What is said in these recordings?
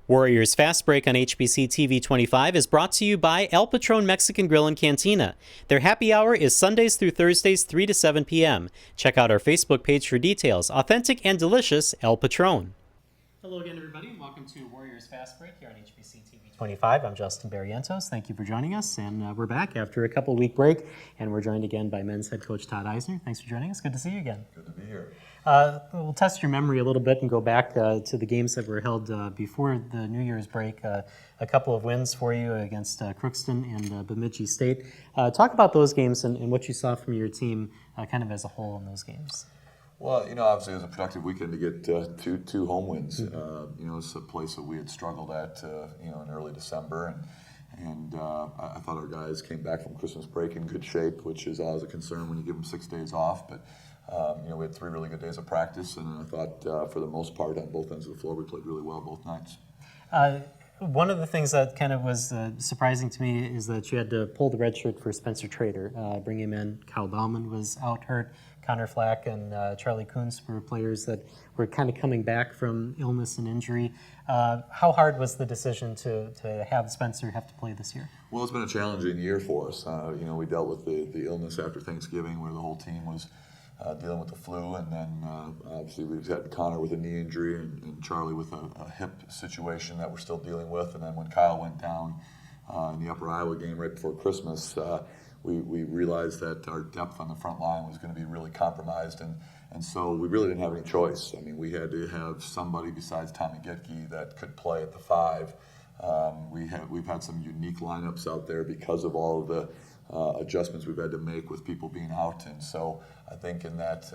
Warriors Fast Break on HBC TV 25 is brought to you by El Patron Mexican Grill and Cantina. Their happy hour is Sundays through Thursdays, 3 to 7 p.m. Check out our Facebook page for details. Authentic and delicious El Patron. Hello again, everybody, and welcome to Warriors Fast Break here on HBC TV 25. I'm Justin Barrientos. Thank you for joining us, and we're back after a couple-week break, and we're joined again by men's head coach Todd Eisner. Thanks for joining us. Good to see you again. Good to be here. We'll test your memory a little bit and go back to the games that were held before the New Year's break. A couple of wins for you against Crookston and Bemidji State. Talk about those games and what you saw from your team kind of as a whole in those games. Well, obviously it was a productive weekend to get two home wins. It's a place that we had struggled at, in early December, and I thought our guys came back from Christmas break in good shape, which is always a concern when you give them 6 days off. But we had 3 really good days of practice, and I thought for the most part on both ends of the floor we played really well both nights. One of the things that kind of was surprising to me is that you had to pull the red shirt for Spencer Trader, bring him in. Kyle Bauman was out hurt. Connor Flack and Charlie Kuntz were players that were kind of coming back from illness and injury. How hard was the decision to have Spencer have to play this year? Well, it's been a challenging year for us. We dealt with the illness after Thanksgiving where the whole team was dealing with the flu, and then obviously we've had Connor with a knee injury and Charlie with a hip situation that we're still dealing with. And then when Kyle went down in the Upper Iowa game right before Christmas, we realized that our depth on the front line was going to be really compromised, and so we really didn't have any choice. I mean, we had to have somebody besides Tommy Getke that could play at the 5. We've had some unique lineups out there because of all of the adjustments we've had to make with people being out, and so I think in that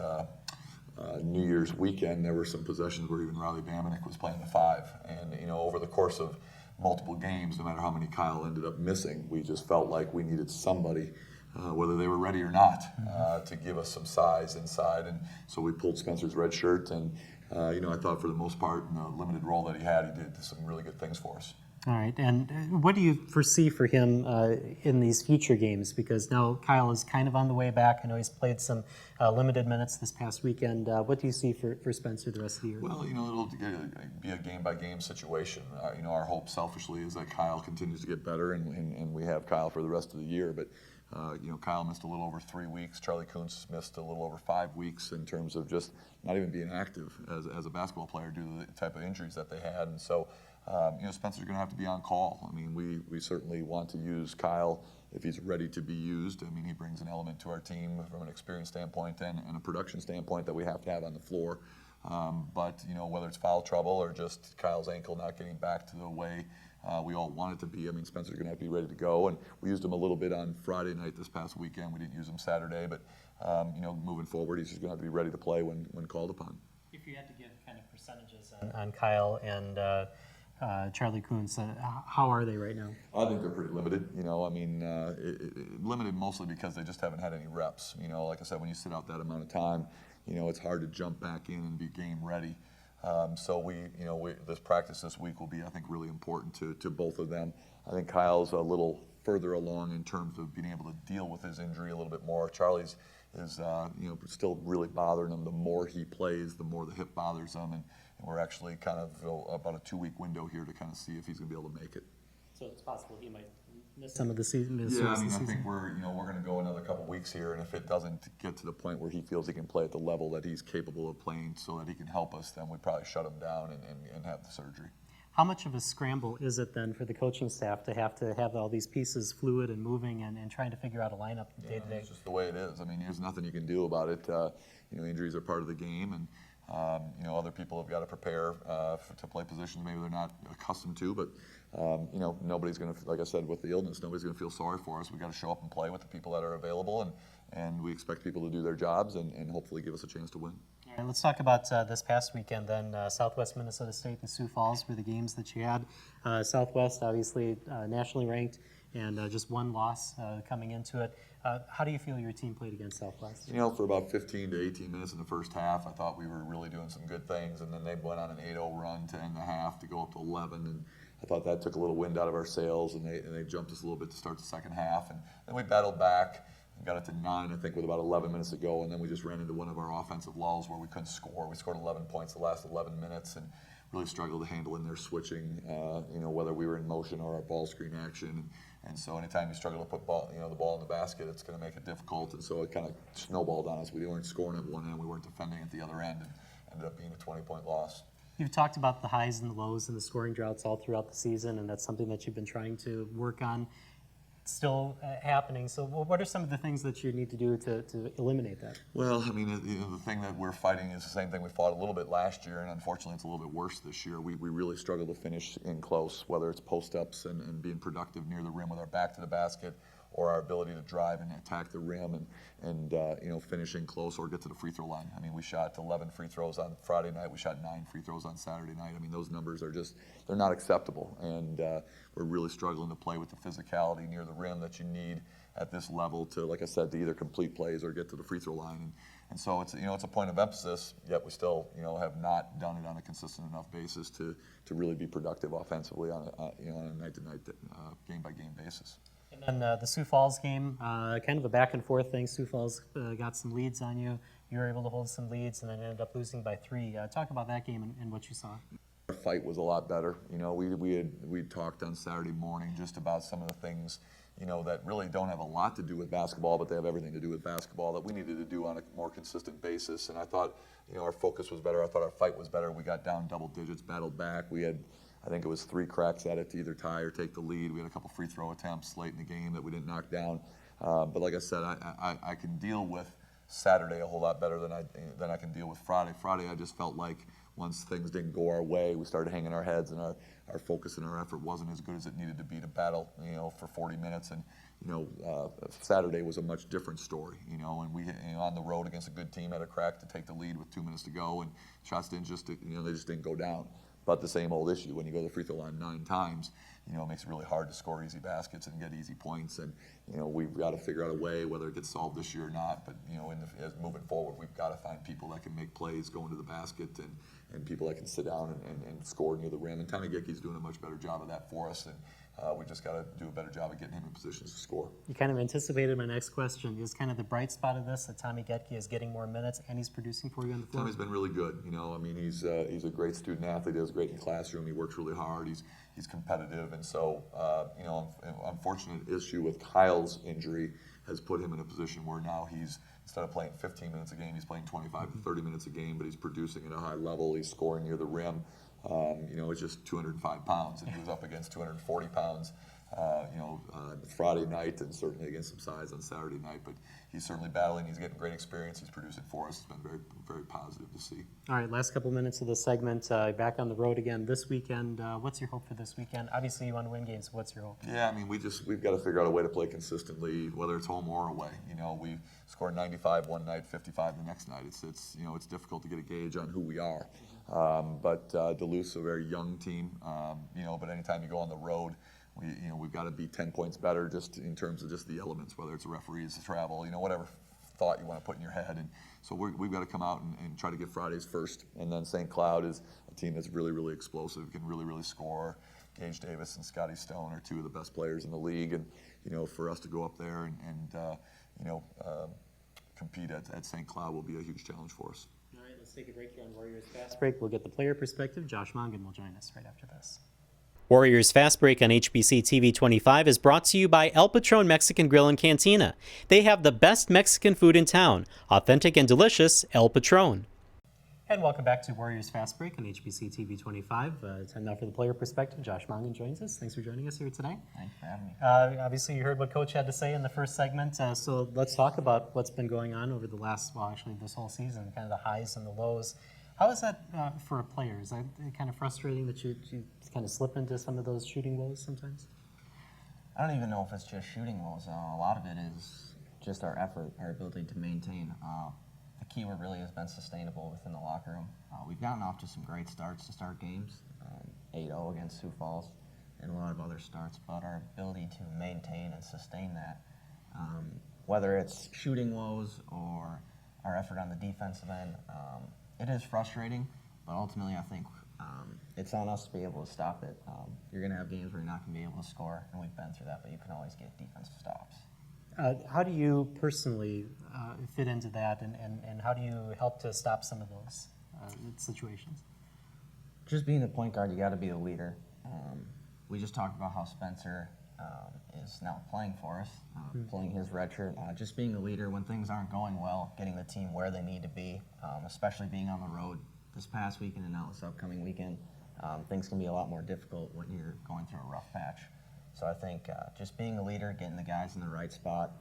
New Year's weekend there were some possessions where even Riley Bamanek was playing the 5, and over the course of multiple games, no matter how many Kyle ended up missing, we just felt like we needed somebody, whether they were ready or not, to give us some size inside. And so we pulled Spencer's red shirt, and I thought for the most part, in the limited role that he had, he did some really good things for us. All right, and what do you foresee for him in these future games? Because now Kyle is kind of on the way back. I know he's played some limited minutes this past weekend. What do you see for Spencer the rest of the year? Well, it'll be a game-by-game situation. Our hope selfishly is that Kyle continues to get better, and we have Kyle for the rest of the year. But, Kyle missed a little over 3 weeks. Charlie Kuntz missed a little over 5 weeks in terms of just not even being active as a basketball player due to the type of injuries that they had. And so, Spencer's going to have to be on call. I mean, we certainly want to use Kyle if he's ready to be used. I mean, he brings an element to our team from an experience standpoint and a production standpoint that we have to have on the floor. But, whether it's foul trouble or just Kyle's ankle not getting back to the way we all want it to be, I mean, Spencer's going to have to be ready to go. And we used him a little bit on Friday night this past weekend. We didn't use him Saturday, but, moving forward, he's just going to have to be ready to play when called upon. If you had to give kind of percentages on Kyle and Charlie Kuntz, how are they right now? I think they're pretty limited. Limited mostly because they just haven't had any reps. Like I said, when you sit out that amount of time, it's hard to jump back in and be game ready. So this practice this week will be, I think, really important to both of them. I think Kyle's a little further along in terms of being able to deal with his injury a little bit more. Charlie's is still really bothering him. The more he plays, the more the hip bothers him, and we're actually kind of about a 2-week window here to kind of see if he's going to be able to make it. So it's possible he might miss some of the season. Yeah, I think we're going to go another couple weeks here, and if it doesn't get to the point where he feels he can play at the level that he's capable of playing, so that he can help us, then we probably shut him down and have the surgery. How much of a scramble is it then for the coaching staff to have all these pieces fluid and moving and trying to figure out a lineup day to day? It's just the way it is. I mean, there's nothing you can do about it. Injuries are part of the game, and other people have got to prepare to play positions maybe they're not accustomed to. But nobody's going to, like I said, with the illness, nobody's going to feel sorry for us. We've got to show up and play with the people that are available, and we expect people to do their jobs and hopefully give us a chance to win. All right, let's talk about this past weekend then. Southwest Minnesota State and Sioux Falls were the games that you had. Southwest, obviously, nationally ranked, and just one loss coming into it. How do you feel your team played against Southwest? For about 15 to 18 minutes in the first half, I thought we were really doing some good things, and then they went on an 8-0 run to end the half to go up to 11, and I thought that took a little wind out of our sails, and they jumped us a little bit to start the second half, and then we battled back and got it to 9, I think, with about 11 minutes to go, and then we just ran into one of our offensive lulls where we couldn't score. We scored 11 points the last 11 minutes, and really struggled to handle in their switching, whether we were in motion or our ball screen action. And so anytime you struggle to put the ball in the basket, it's going to make it difficult. And so it kind of snowballed on us. We weren't scoring at one end, we weren't defending at the other end, and ended up being a 20-point loss. You've talked about the highs and the lows and the scoring droughts all throughout the season, and that's something that you've been trying to work on. It's still happening. So what are some of the things that you need to do to eliminate that? Well, I mean, the thing that we're fighting is the same thing we fought a little bit last year, and unfortunately it's a little bit worse this year. We really struggle to finish in close, whether it's post-ups and being productive near the rim with our back to the basket, or our ability to drive and attack the rim and finish in close or get to the free throw line. I mean, we shot 11 free throws on Friday night. We shot 9 free throws on Saturday night. I mean, those numbers are they're not acceptable. And we're really struggling to play with the physicality near the rim that you need at this level to, like I said, to either complete plays or get to the free throw line. And so it's a point of emphasis, yet we still have not done it on a consistent enough basis to really be productive offensively on a night-to-night, game-by-game basis. And then the Sioux Falls game, kind of a back and forth thing. Sioux Falls got some leads on you. You were able to hold some leads and then ended up losing by 3. Talk about that game and what you saw. Our fight was a lot better. We talked on Saturday morning just about some of the things that really don't have a lot to do with basketball, but they have everything to do with basketball that we needed to do on a more consistent basis. And I thought our focus was better. I thought our fight was better. We got down double digits, battled back. We had, I think it was 3 cracks at it to either tie or take the lead. We had a couple free throw attempts late in the game that we didn't knock down. But like I said, I can deal with Saturday a whole lot better than I can deal with Friday. Friday, I just felt like once things didn't go our way, we started hanging our heads, and our focus and our effort wasn't as good as it needed to be to battle, for 40 minutes. And Saturday was a much different story, and we on the road against a good team had a crack to take the lead with 2 minutes to go, and shots didn't they just didn't go down. But the same old issue, when you go to the free throw line 9 times, it makes it really hard to score easy baskets and get easy points. And we've got to figure out a way, whether it gets solved this year or not. But as moving forward, we've got to find people that can make plays going to the basket and people that can sit down and score near the rim. And Tommy Gicke's doing a much better job of that for us. And we just got to do a better job of getting him in positions to score. You kind of anticipated my next question. Is kind of the bright spot of this that Tommy Getke is getting more minutes and he's producing for you on the floor? Tommy's been really good. I mean, he's a great student athlete. He does great in the classroom. He works really hard. He's competitive. And so, unfortunate issue with Kyle's injury has put him in a position where now he's, instead of playing 15 minutes a game, he's playing 25 to 30 minutes a game, but he's producing at a high level. He's scoring near the rim. It's just 205 pounds, and he was up against 240 pounds, Friday night, and certainly against some size on Saturday night. But he's certainly battling. He's getting great experience. He's producing for us. It's been very, very positive to see. All right, last couple minutes of the segment. Back on the road again this weekend. What's your hope for this weekend? Obviously, you want to win games. What's your hope? Yeah, I mean, we've got to figure out a way to play consistently, whether it's home or away. We scored 95 one night, 55 the next night. It's difficult to get a gauge on who we are. But Duluth's a very young team. But anytime you go on the road, we've got to be 10 points better just in terms of just the elements, whether it's the referees, the travel, whatever thought you want to put in your head. And so we've got to come out and try to get Fridays first. And then St. Cloud is a team that's really, really explosive, can really, really score. Gage Davis and Scotty Stone are 2 of the best players in the league. And, for us to go up there and compete at St. Cloud will be a huge challenge for us. All right, let's take a break here on Warriors Fast Break. We'll get the player perspective. Josh Mongan will join us right after this. Warriors Fast Break on HBC TV 25 is brought to you by El Patron Mexican Grill and Cantina. They have the best Mexican food in town. Authentic and delicious El Patron. And welcome back to Warriors Fast Break on HBC TV 25. Time now for the player perspective. Josh Mongan joins us. Thanks for joining us here today. Thanks for having me. Obviously, you heard what Coach had to say in the first segment. So let's talk about what's been going on over the last, this whole season, kind of the highs and the lows. How is that for a player? Is that kind of frustrating that you kind of slip into some of those shooting woes sometimes? I don't even know if it's just shooting woes. A lot of it is just our effort, our ability to maintain. The key word really has been sustainable within the locker room. We've gotten off to some great starts to start games, 8-0 against Sioux Falls and a lot of other starts, but our ability to maintain and sustain that, whether it's shooting woes or our effort on the defensive end, it is frustrating, but ultimately I think it's on us to be able to stop it. You're going to have games where you're not going to be able to score, and we've been through that, but you can always get defensive stops. How do you personally fit into that, and how do you help to stop some of those situations? Just being the point guard, you got to be the leader. We just talked about how Spencer is now playing for us, pulling his red shirt. Just being a leader when things aren't going well, getting the team where they need to be, especially being on the road this past weekend and now this upcoming weekend. Things can be a lot more difficult when you're going through a rough patch. So I think just being a leader, getting the guys in the right spot,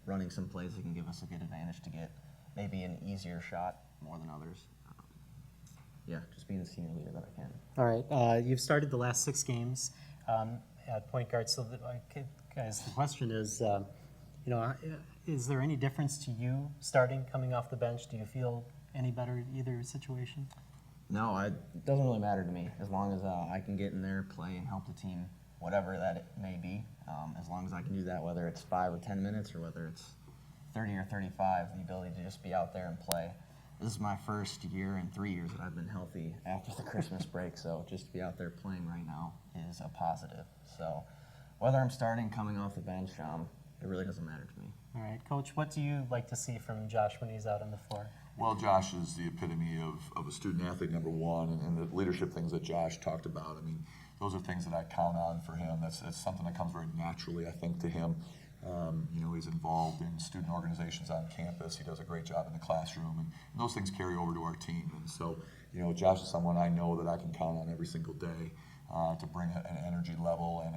running some plays that can give us a good advantage to get maybe an easier shot more than others. Yeah, just being the senior leader that I can. All right. You've started the last 6 games at point guard. So, guys, the question is, is there any difference to you starting, coming off the bench? Do you feel any better in either situation? No, it doesn't really matter to me. As long as I can get in there, play, and help the team, whatever that it may be. As long as I can do that, whether it's 5 or 10 minutes or whether it's 30 or 35, the ability to just be out there and play. This is my first year in 3 years that I've been healthy after the Christmas break, so just to be out there playing right now is a positive. So whether I'm starting, coming off the bench, it really doesn't matter to me. All right, Coach, what do you like to see from Josh when he's out on the floor? Well, Josh is the epitome of a student athlete, number one, and the leadership things that Josh talked about. I mean, those are things that I count on for him. That's something that comes very naturally, I think, to him. He's involved in student organizations on campus. He does a great job in the classroom, and those things carry over to our team. And so, Josh is someone I know that I can count on every single day to bring an energy level and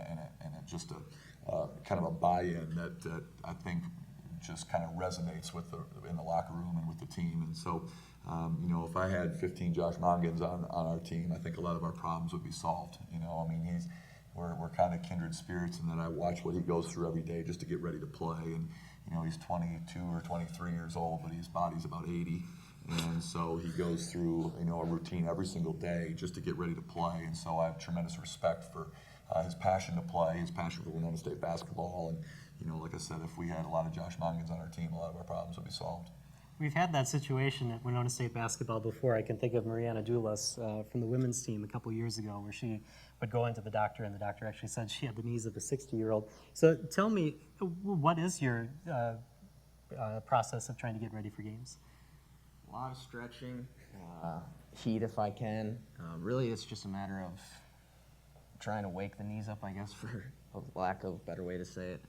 just a kind of a buy-in that I think just kind of resonates in the locker room and with the team. And so, if I had 15 Josh Mongans on our team, I think a lot of our problems would be solved. We're kind of kindred spirits in that I watch what he goes through every day just to get ready to play. And, he's 22 or 23 years old, but his body's about 80. And so he goes through, a routine every single day just to get ready to play. And so I have tremendous respect for his passion to play, his passion for Winona State basketball. And, like I said, if we had a lot of Josh Mongans on our team, a lot of our problems would be solved. We've had that situation at Winona State basketball before. I can think of Mariana Dulas from the women's team a couple years ago where she would go into the doctor, and the doctor actually said she had the knees of a 60-year-old. So tell me, what is your process of trying to get ready for games? A lot of stretching, heat if I can. Really, it's just a matter of trying to wake the knees up, I guess, for lack of a better way to say it.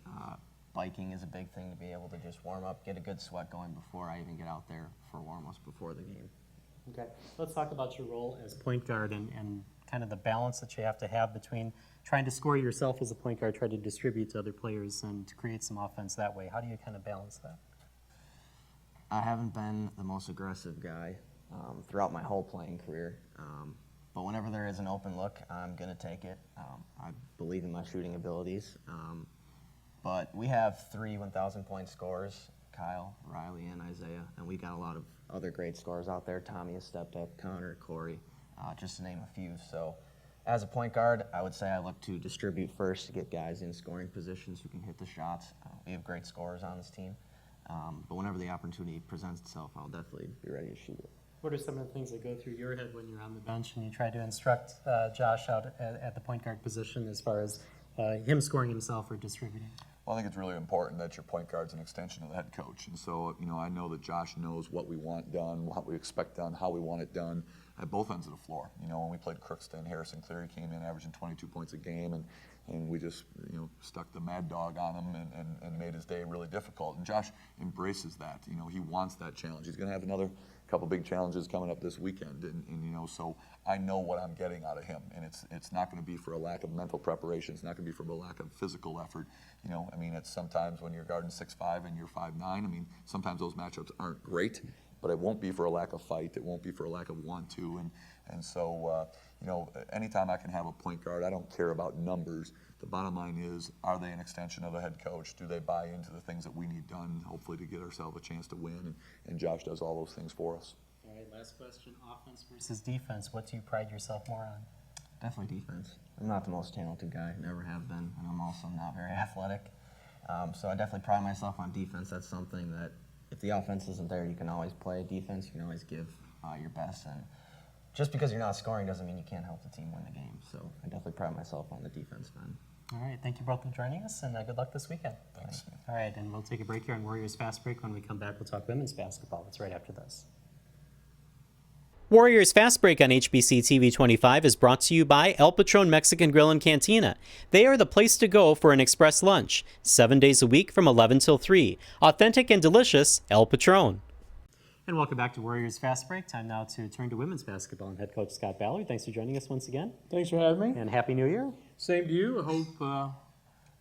Biking is a big thing to be able to just warm up, get a good sweat going before I even get out there for warm-ups before the game. Okay, let's talk about your role as point guard and kind of the balance that you have to have between trying to score yourself as a point guard, try to distribute to other players, and to create some offense that way. How do you kind of balance that? I haven't been the most aggressive guy throughout my whole playing career, but whenever there is an open look, I'm going to take it. I believe in my shooting abilities. But we have 3 1,000-point scorers, Kyle, Riley, and Isaiah, and we got a lot of other great scorers out there. Tommy has stepped up, Connor, Corey, just to name a few. So as a point guard, I would say I look to distribute first to get guys in scoring positions who can hit the shots. We have great scorers on this team. But whenever the opportunity presents itself, I'll definitely be ready to shoot it. What are some of the things that go through your head when you're on the bench and you try to instruct Josh out at the point guard position as far as him scoring himself or distributing? Well, I think it's really important that your point guard's an extension of the head coach. And so, I know that Josh knows what we want done, what we expect done, how we want it done at both ends of the floor. When we played Crookston, Harrison Cleary came in averaging 22 points a game, and we just, stuck the mad dog on him and made his day really difficult. And Josh embraces that. He wants that challenge. He's going to have another couple big challenges coming up this weekend. And so I know what I'm getting out of him. And it's not going to be for a lack of mental preparation. It's not going to be for a lack of physical effort. It's sometimes when you're guarding 6'5" and you're 5'9", sometimes those matchups aren't great, but it won't be for a lack of fight. It won't be for a lack of want-to. And so, anytime I can have a point guard, I don't care about numbers. The bottom line is, are they an extension of the head coach? Do they buy into the things that we need done, hopefully to get ourselves a chance to win? And Josh does all those things for us. All right, last question, offense versus defense. What do you pride yourself more on? Definitely defense. I'm not the most talented guy, never have been, and I'm also not very athletic. So I definitely pride myself on defense. That's something that if the offense isn't there, you can always play defense. You can always give your best. And just because you're not scoring doesn't mean you can't help the team win the game. So I definitely pride myself on the defense end. All right, thank you both for joining us, and good luck this weekend. Thanks. All right, and we'll take a break here on Warriors Fast Break. When we come back, we'll talk women's basketball. That's right after this. Warriors Fast Break on HBC TV 25 is brought to you by El Patron Mexican Grill and Cantina. They are the place to go for an express lunch, 7 days a week from 11 till 3. Authentic and delicious, El Patron. And welcome back to Warriors Fast Break. Time now to turn to women's basketball and head coach Scott Ballard. Thanks for joining us once again. Thanks for having me. And Happy New Year. Same to you. I hope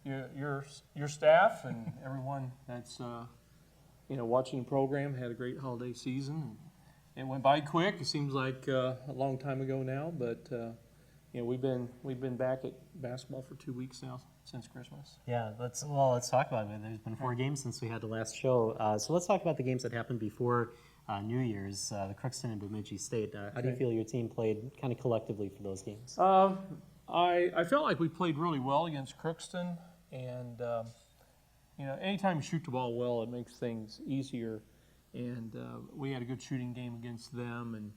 your staff and everyone that's watching the program had a great holiday season. It went by quick. It seems like a long time ago now, but we've been back at basketball for 2 weeks now since Christmas. Yeah, let's talk about it. There's been 4 games since we had the last show. So let's talk about the games that happened before New Year's, the Crookston and Bemidji State. How do you feel your team played kind of collectively for those games? I felt like we played really well against Crookston, and anytime you shoot the ball well, it makes things easier. And we had a good shooting game against them,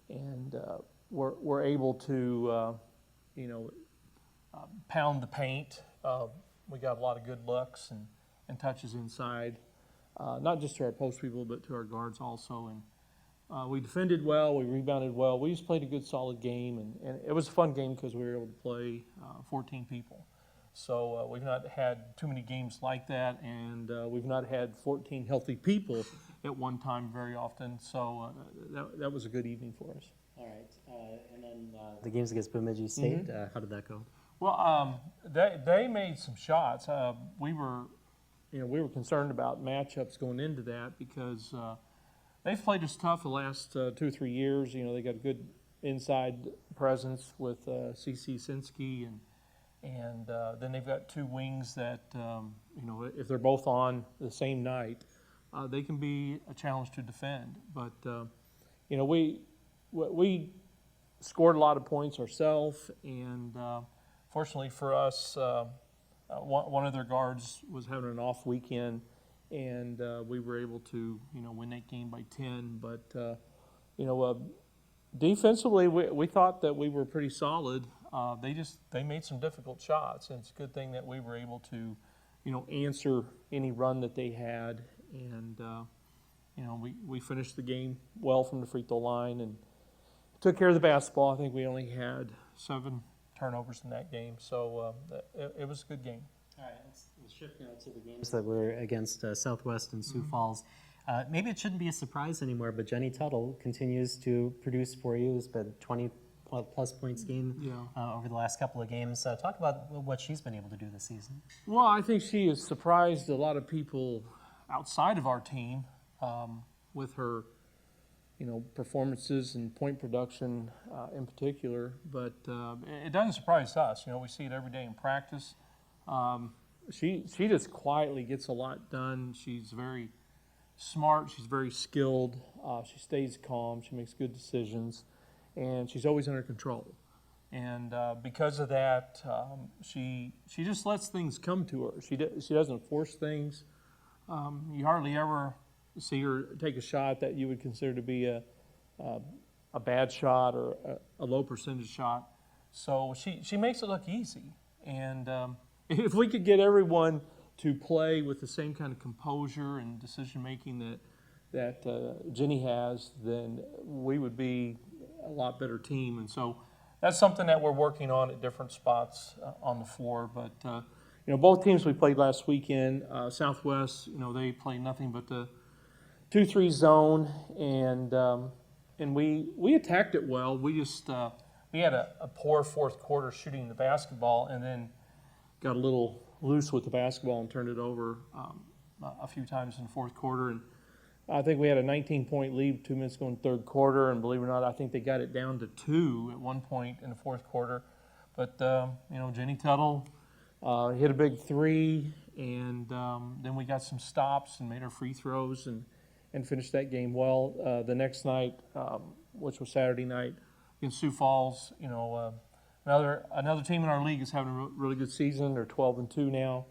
and we're able to pound the paint. We got a lot of good looks and touches inside, not just to our post people, but to our guards also. And we defended well, we rebounded well. We just played a good, solid game, and it was a fun game because we were able to play 14 people. So we've not had too many games like that, and we've not had 14 healthy people at one time very often. So that was a good evening for us. All right, and then the games against Bemidji State, how did that go? Well, they made some shots. We were concerned about matchups going into that because they've played us tough the last 2 or 3 years. They got a good inside presence with C.C. Sinsky, and then they've got 2 wings that if they're both on the same night, they can be a challenge to defend. But we scored a lot of points ourselves, and fortunately for us, one of their guards was having an off weekend, and we were able to win that game by 10. But defensively, we thought that we were pretty solid. They made some difficult shots, and it's a good thing that we were able to answer any run that they had. And we finished the game well from the free throw line and took care of the basketball. I think we only had 7 turnovers in that game, so it was a good game. All right, let's shift now to the games that were against Southwest and Sioux Falls. Maybe it shouldn't be a surprise anymore, but Jenny Tuttle continues to produce for you. It's been 20-plus points game over the last couple of games. Talk about what she's been able to do this season. Well, I think she has surprised a lot of people outside of our team with her performances and point production in particular, but it doesn't surprise us. We see it every day in practice. She just quietly gets a lot done. She's very smart. She's very skilled. She stays calm. She makes good decisions, and she's always under control. And because of that, she just lets things come to her. She doesn't force things. You hardly ever see her take a shot that you would consider to be a bad shot or a low percentage shot. So she makes it look easy. And if we could get everyone to play with the same kind of composure and decision making that Jenny has, then we would be a lot better team. And so that's something that we're working on at different spots on the floor. But both teams we played last weekend, Southwest, they played nothing but the 2-3 zone, and we attacked it well. We just we had a poor fourth quarter shooting the basketball, and then got a little loose with the basketball and turned it over a few times in the fourth quarter. And I think we had a 19-point lead, 2 minutes going third quarter, and believe it or not, I think they got it down to 2 at one point in the fourth quarter. But Jenny Tuttle hit a big 3, and then we got some stops and made our free throws and finished that game well. The next night, which was Saturday night, against Sioux Falls, another team in our league is having a really good season. They're 12-2 now.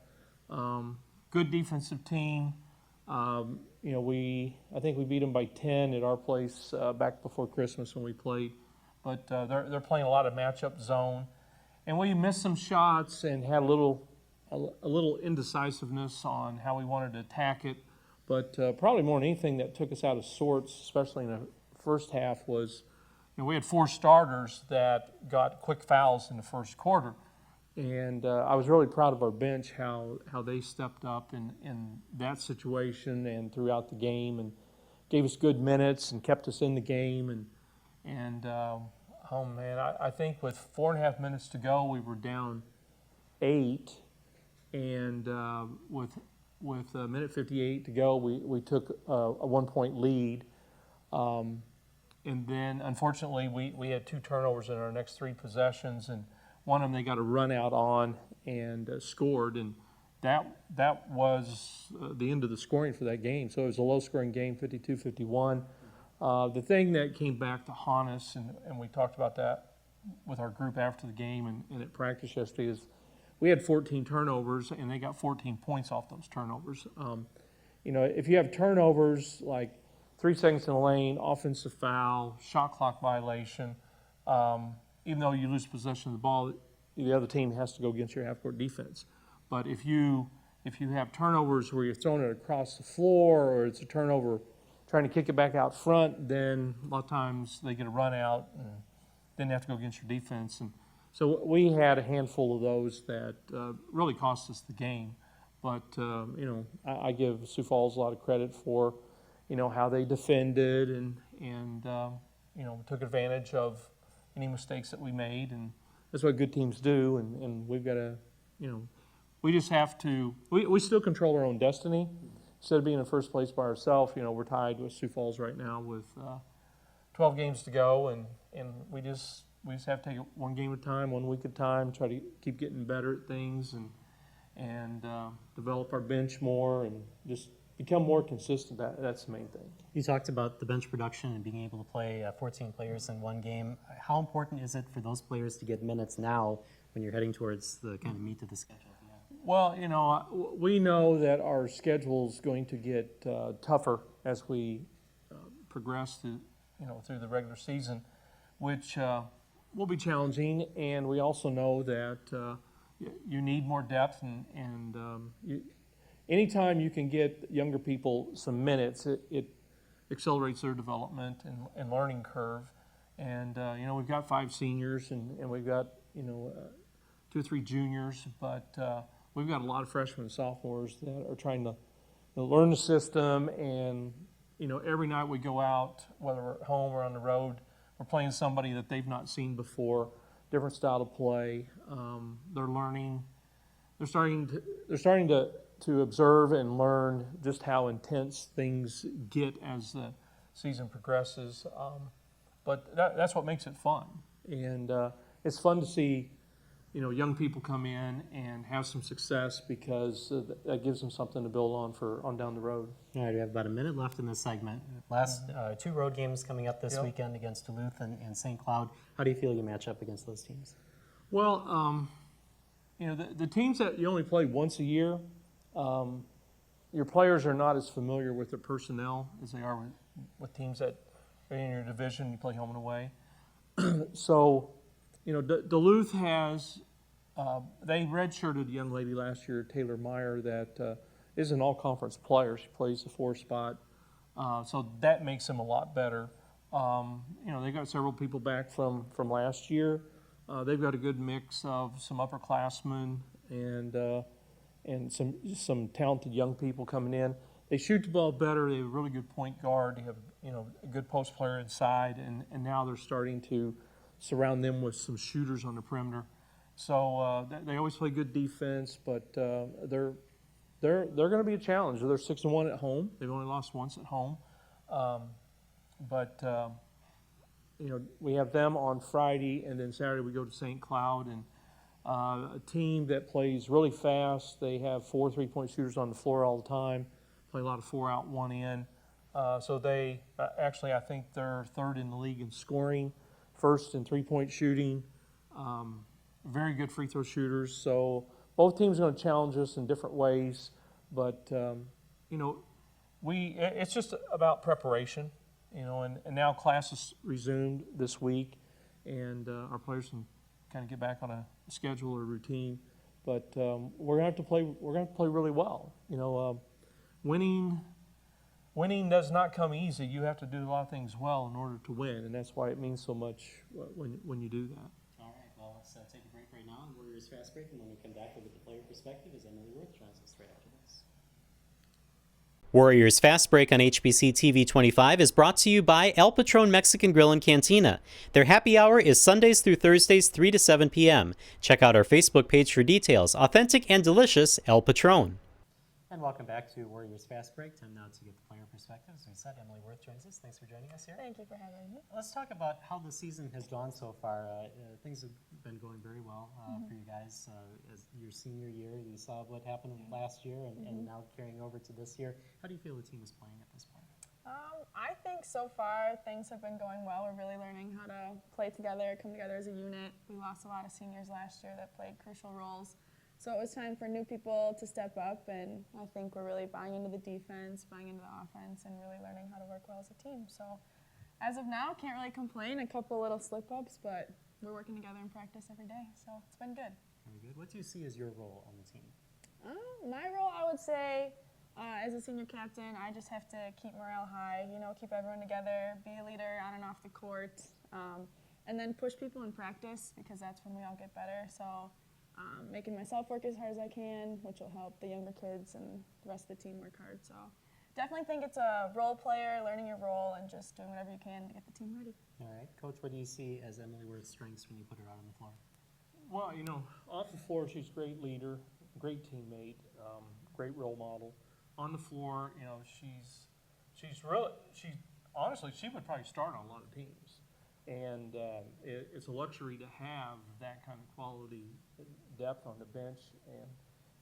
Good defensive team. I think we beat them by 10 at our place back before Christmas when we played. But they're playing a lot of matchup zone, and we missed some shots and had a little indecisiveness on how we wanted to attack it. But probably more than anything that took us out of sorts, especially in the first half, was we had 4 starters that got quick fouls in the first quarter. And I was really proud of our bench, how they stepped up in that situation and throughout the game and gave us good minutes and kept us in the game. And oh man, I think with 4.5 minutes to go, we were down 8. And with a minute 58 to go, we took a 1-point lead. And then, unfortunately, we had 2 turnovers in our next 3 possessions, and one of them they got a run out on and scored, and that was the end of the scoring for that game. So it was a low-scoring game, 52-51. The thing that came back to haunt us, and we talked about that with our group after the game and at practice yesterday, is we had 14 turnovers, and they got 14 points off those turnovers. If you have turnovers like 3 seconds in the lane, offensive foul, shot clock violation, even though you lose possession of the ball, the other team has to go against your half-court defense. But if you have turnovers where you're throwing it across the floor, or it's a turnover trying to kick it back out front, then a lot of times they get a run out, and then they have to go against your defense. And so we had a handful of those that really cost us the game. But I give Sioux Falls a lot of credit for how they defended and took advantage of any mistakes that we made, and that's what good teams do. And we've got to, we just have to. We still control our own destiny. Instead of being in first place by ourselves, we're tied with Sioux Falls right now with 12 games to go, and we just have to take it one game at a time, 1 week at a time, try to keep getting better at things and develop our bench more and just become more consistent. That's the main thing. You talked about the bench production and being able to play 14 players in one game. How important is it for those players to get minutes now when you're heading towards the kind of meat of the schedule? Yeah. Well, we know that our schedule is going to get tougher as we progress through the regular season, which will be challenging. And we also know that you need more depth, and anytime you can get younger people some minutes, it accelerates their development and learning curve. And we've got 5 seniors and we've got 2 or 3 juniors, but we've got a lot of freshmen and sophomores that are trying to learn the system. And every night we go out, whether we're at home or on the road, we're playing somebody that they've not seen before, different style of play. They're learning. They're starting to observe and learn just how intense things get as the season progresses. But that's what makes it fun. And it's fun to see, young people come in and have some success, because that gives them something to build on down the road. All right, we have about a minute left in this segment. Last 2 road games coming up this weekend against Duluth and St. Cloud. How do you feel you match up against those teams? Well, the teams that you only play once a year, your players are not as familiar with their personnel as they are with teams that are in your division. You play home and away. So, Duluth has, they redshirted a young lady last year, Taylor Meyer, that is an all-conference player. She plays the 4 spot. So that makes them a lot better. They got several people back from last year. They've got a good mix of some upperclassmen and some talented young people coming in. They shoot the ball better. They have a really good point guard. They have a good post player inside, and now they're starting to surround them with some shooters on the perimeter. So they always play good defense, but they're going to be a challenge. They're 6-1 at home. They've only lost once at home, but we have them on Friday, and then Saturday we go to St. Cloud, and a team that plays really fast. They have 4 3-point shooters on the floor all the time. Play a lot of 4 out, 1 in. So they actually, I think they're 3rd in the league in scoring, 1st in 3-point shooting. Very good free throw shooters. So both teams are going to challenge us in different ways, but it's just about preparation. And now classes resumed this week, and our players can kind of get back on a schedule or routine. But we're going to have to play. We're going to play really well. Winning winning does not come easy. You have to do a lot of things well in order to win, and that's why it means so much when you do that. All right, well, let's take a break right now on Warriors Fast Break, and when we come back, we'll get the player perspective as Emily Worth joins us right after this. Warriors Fast Break on HBC TV 25 is brought to you by El Patron Mexican Grill and Cantina. Their happy hour is Sundays through Thursdays, 3 to 7 p.m. Check out our Facebook page for details. Authentic and delicious El Patron. And welcome back to Warriors Fast Break. Time now to get the player perspective. As we said, Emily Worth joins us. Thanks for joining us here. Thank you for having me. Let's talk about how the season has gone so far. Things have been going very well for you guys. As your senior year, you saw what happened last year and now carrying over to this year. How do you feel the team is playing at this point? I think so far things have been going well. We're really learning how to play together, come together as a unit. We lost a lot of seniors last year that played crucial roles. So it was time for new people to step up, and I think we're really buying into the defense, buying into the offense, and really learning how to work well as a team. So as of now, can't really complain. A couple little slip-ups, but we're working together in practice every day, so it's been good. Very good. What do you see as your role on the team? My role, I would say, as a senior captain, I just have to keep morale high, keep everyone together, be a leader on and off the court, and then push people in practice because that's when we all get better. So making myself work as hard as I can, which will help the younger kids and the rest of the team work hard. So definitely think it's a role player, learning your role, and just doing whatever you can to get the team ready. All right. Coach, what do you see as Emily Worth's strengths when you put her out on the floor? Well, off the floor, she's a great leader, great teammate, great role model. On the floor, honestly, she would probably start on a lot of teams. And it's a luxury to have that kind of quality depth on the bench.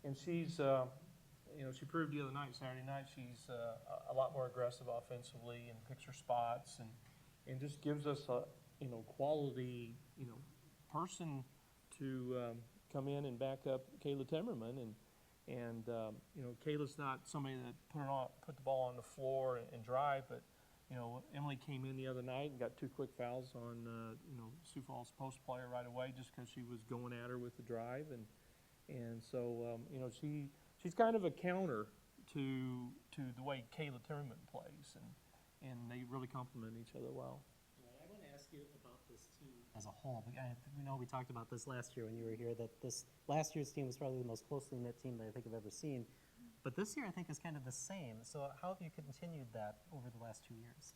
And she's, she proved the other night, Saturday night, she's a lot more aggressive offensively and picks her spots and just gives us a, quality, person to come in and back up Kayla Timmerman. And Kayla's not somebody that put the ball on the floor and drive, but Emily came in the other night and got 2 quick fouls on, Sioux Falls post player right away just because she was going at her with the drive. And so, she's kind of a counter to the way Kayla Timmerman plays, and they really complement each other well. I want to ask you about this team as a whole. We talked about this last year when you were here, that this last year's team was probably the most closely knit team that I think I've ever seen. But this year, I think, is kind of the same. So how have you continued that over the last 2 years?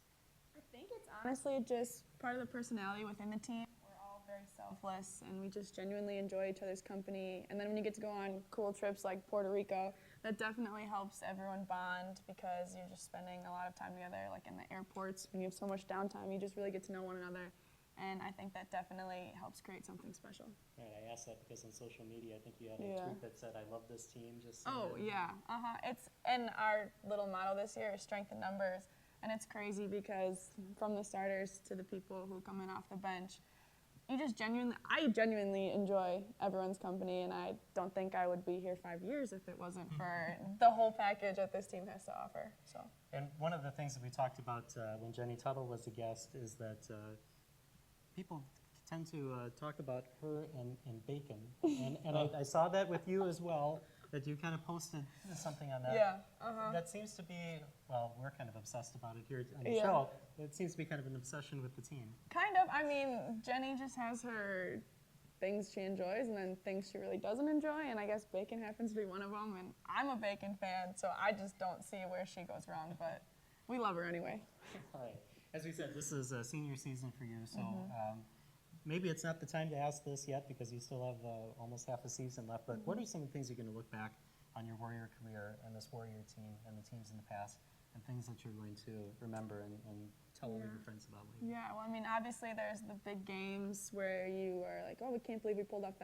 I think it's honestly just part of the personality within the team. We're all very selfless, and we just genuinely enjoy each other's company. And then when you get to go on cool trips like Puerto Rico, that definitely helps everyone bond because you're just spending a lot of time together, like in the airports. When you have so much downtime, you just really get to know one another. And I think that definitely helps create something special. Right, I asked that because on social media, I think you had a tweet that said, "I love this team." And our little motto this year is strength in numbers. And it's crazy because from the starters to the people who come in off the bench, I genuinely enjoy everyone's company, and I don't think I would be here 5 years if it wasn't for the whole package that this team has to offer. So. And one of the things that we talked about when Jenny Tuttle was a guest is that people tend to talk about her and bacon. And I saw that with you as well, that you kind of posted something on that. Yeah. That seems to be, well, we're kind of obsessed about it here on the show. It seems to be kind of an obsession with the team. Kind of. I mean, Jenny just has her things she enjoys and then things she really doesn't enjoy, and I guess bacon happens to be one of them, and I'm a bacon fan, so I just don't see where she goes wrong, but we love her anyway. All right. As we said, this is a senior season for you, so maybe it's not the time to ask this yet because you still have almost half a season left, but what are some of the things you're going to look back on your Warrior career and this Warrior team and the teams in the past and things that you're going to remember and tell all of your friends about later? Yeah, well, I mean, obviously there's the big games where you are like, oh, we can't believe we pulled off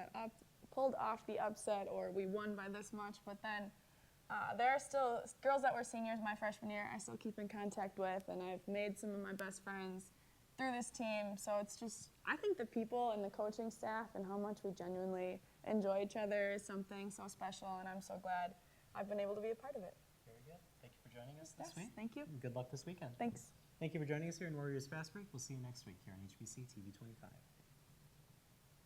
the upset, or we won by this much, but then there are still girls that were seniors my freshman year I still keep in contact with, and I've made some of my best friends through this team. So it's just, I think the people and the coaching staff and how much we genuinely enjoy each other is something so special, and I'm so glad I've been able to be a part of it. Very good. Thank you for joining us this week. Thank you. Good luck this weekend. Thanks. Thank you for joining us here in Warriors Fast Break. We'll see you next week here on HBC TV 25.